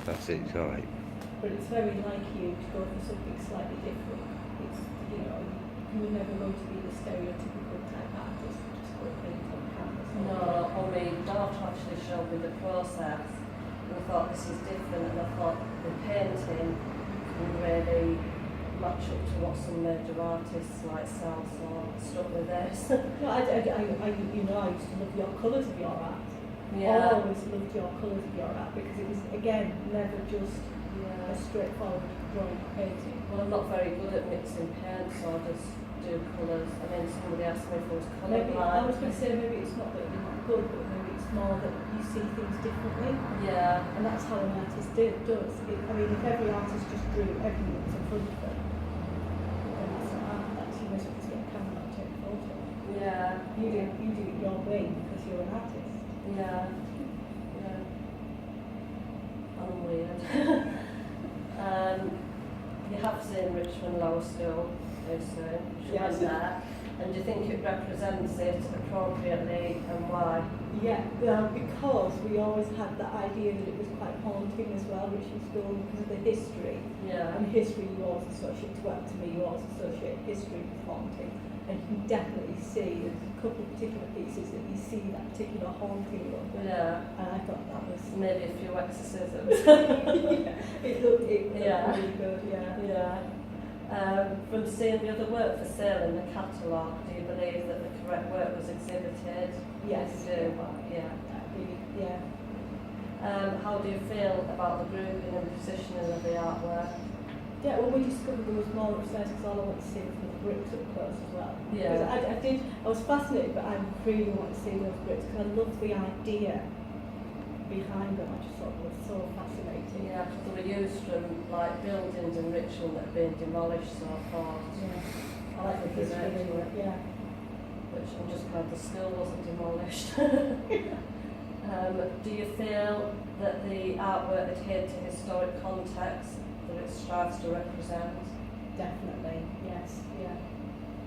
That's it, it's alright. But it's very like you to go for something slightly different. It's, you know, you were never going to be the stereotypical type artist who just go paint on canvas. No, or my daughter actually showed me the process, and I thought this is different, and I thought the painting can really match up to what some major artists like self, so I stuck with this. No, you know, I used to love your colours of your art. Yeah. I always loved your colours of your art because it was, again, never just a straightforward drawing or painting. Well, I'm not very good at mixing paint, so I just do colours. I mean, somebody asked me if I was Maybe, I was colourblind. going to say maybe it's not that you're not good, but maybe it's more that you see things differently. Yeah. And that's how an artist does. I mean, if every artist just drew everything that was in front of them, then that's not art. That's you must just get a camera and take a photo. Yeah. You do it your way because you're an artist. Yeah. Yeah. I'm weird. You have seen Richmond Lower School, I assume. She Yes. went there. And do you think it represents it appropriately and why? Yeah, because we always had the idea that it was quite haunting as well, Richmond School, because of the history. Yeah. And history you always associate, well, to me, you always associate history with haunting. And you can definitely see, there's a couple of particular pieces that you see that particular haunting look. Yeah. And I thought that was... Maybe a few exorcisms. yeah, it looked Yeah. really good, yeah. Yeah. From seeing the other work for sale in the catalogue, do you believe that the correct work was exhibited? Yes. You do? Yeah. Really, yeah. How do you feel about the grouping and positioning of the artwork? Yeah, well, we discovered there was more upstairs because all I wanted to see was the bricks up close as well. Yeah. Because I was fascinated, but I really want to see those bricks because I love the idea behind them. I just thought it was so fascinating. Yeah, because they were used from like buildings in Richmond that have been demolished so far. Yeah. I like the history in it, yeah. Which I'm just glad the school wasn't demolished. Do you feel that the artwork adhered to historic context that it strives to represent? Definitely, yes, yeah.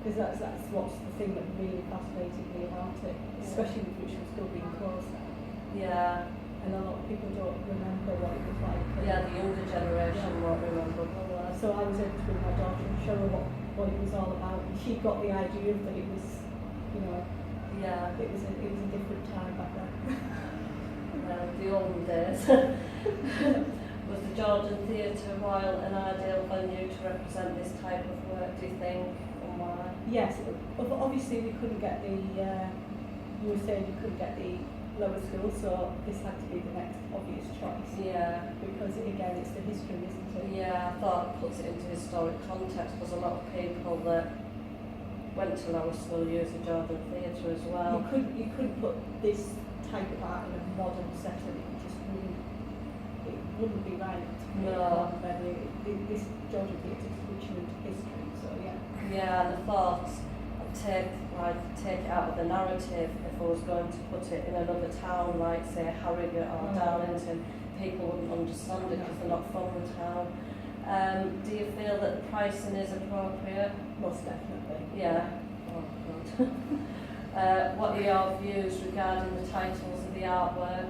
Because that's what's the thing that really fascinated me about it, especially with Richmond School being closed now. Yeah. And a lot of people don't remember what it was like. Yeah, the younger generation won't remember. So I was able to bring my daughter and show her what it was all about, and she got the idea that it was, you know, yeah, it was a different time back then. The olden days. Was the Georgian Theatre while an ideal venue to represent this type of work, do you think, and why? Yes, obviously we couldn't get you were saying you couldn't get the lower school, so this had to be the next obvious choice. Yeah. Because again, it's the history, isn't it? Yeah, I thought it puts it into historic context because a lot of people that went to lower school use the Georgian Theatre as well. You couldn't put this type of art in a modern setting. It wouldn't be right to put it No. on venue. This Georgian Theatre is Richmond history, so yeah. Yeah, and I thought I'd take it out of the narrative if I was going to put it in another town like say Harrogate or Darlington. People wouldn't understand it because they're not from the town. Do you feel that the pricing is appropriate? Most definitely. Yeah. Oh, God. What are your views regarding the titles of the artwork?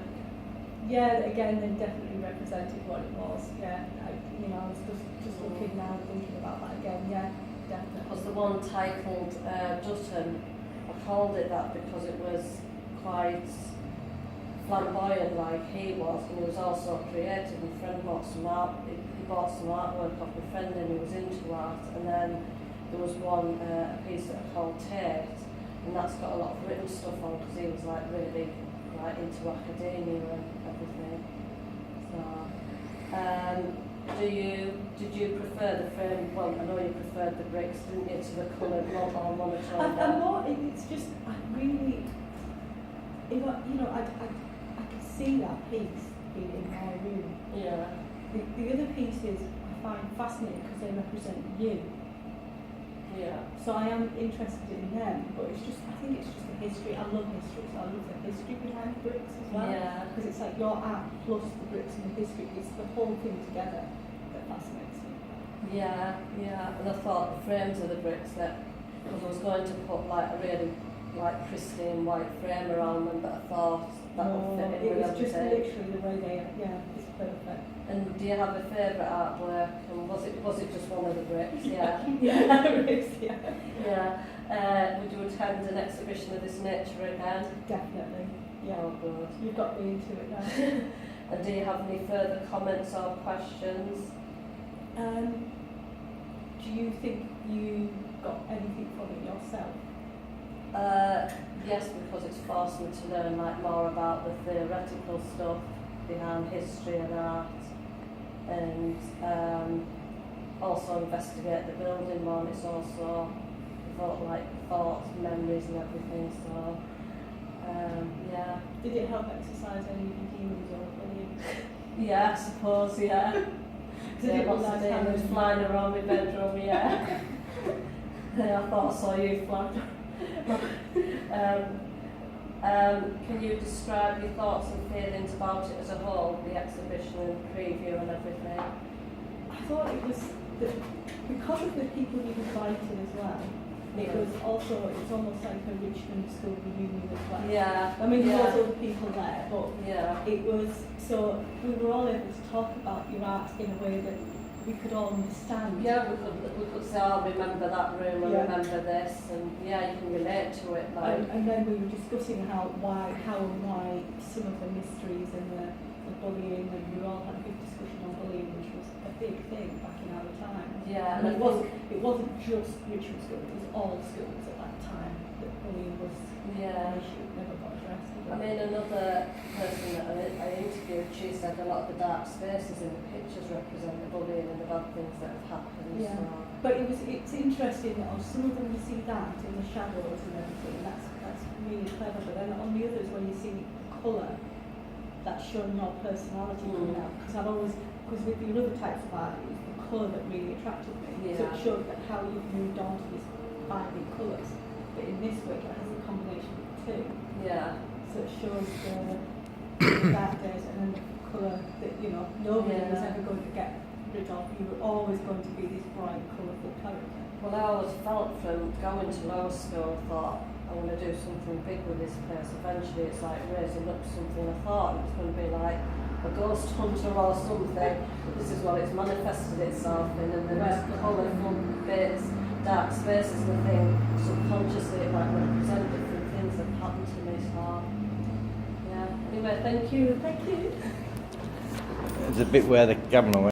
Yeah, again, they definitely represented what it was. Yeah, I was just looking now and thinking about that again. Yeah, definitely. Because the one titled Dutton, I called it that because it was quite flamboyant like he was, and he was also creative. My friend bought some art. He bought some artwork off my friend and he was into art. And then there was one a piece that I called Tate, and that's got a lot of written stuff on because he was like really like into academia and everything. So, did you prefer the frame? Well, I know you preferred the bricks, didn't you, to the coloured or monochrome? I'm more. It's just I really, I could see that piece being in my room. Yeah. The other pieces I find fascinating because they represent you. Yeah. So I am interested in them, but I think it's just the history. I love history, so I love the history behind the bricks as well. Yeah. Because it's like your art plus the bricks and the history. It's the whole thing together that fascinates me. Yeah, yeah. And I thought the frames of the bricks that, because I was going to put like a really like pristine white frame around them, but I thought that would fit in it with was just everything. literally the way they, yeah, it's perfect. And do you have a favourite artwork? And was it just one of the bricks? Yeah. Yeah, it is, yeah. Yeah. Would you attend an exhibition of this nature again? Definitely, yeah. Oh, good. You've got me into it now. And do you have any further comments or questions? Do you think you got anything from it yourself? Yes, because it's forced me to learn like more about the theoretical stuff behind history and art, and also investigate the building more. It's also evoked like thoughts, memories and everything, so yeah. Did it help exercise any of your demons or bullying? Yeah, I suppose, yeah. Did it Lots of demons flying around my bedroom, yeah. Yeah, I thought I saw you flying. Can you describe your thoughts and feelings about it as a whole, the exhibition and preview and everything? I thought it was, because of the people you invited as well, it was also, it's almost like a Richmond School reunion as well. Yeah. I mean, there was other people there, but yeah, it was, so we were all able to talk about your art in a way that we could all understand. yeah, we could say, oh, remember that room and Yeah. remember this, and yeah, you can relate to it. Like, And then we were discussing how and why some of the mysteries and the bullying, and we all had a big discussion on bullying, which was a big thing back in our time. yeah, And and it wasn't just Richmond School, it was all schools at that time that bullying was yeah. an issue, it never got addressed. I mean, another person that I interviewed, she said a lot of the dark spaces in the pictures represent the bullying and the bad things that have happened. Yeah. So. But it's interesting that on some of them you see that in the shadows and everything, that's really clever, but then on the others when you see colour, that's showing your personality coming out. Because with the other types of art, it was the colour that really attracted me. Yeah. So it showed that how you've moved on to these vibrant colours. But in this work it has a combination of the two. Yeah. So it shows the dark days and then the colour that, nobody was ever going to get rid of. You were always going to be this bright, colourful character. Well, I always felt from going to law school, thought I want to do something big with this place. Eventually it's like raising up something. I thought it was going to be like a ghost hunter or something. This is what it's manifested itself in, and then there's colourful bits, dark spaces, and I think subconsciously it might represent different things that happened to me. So yeah. Anyway, thank you. Thank you. There's a bit where the camera went.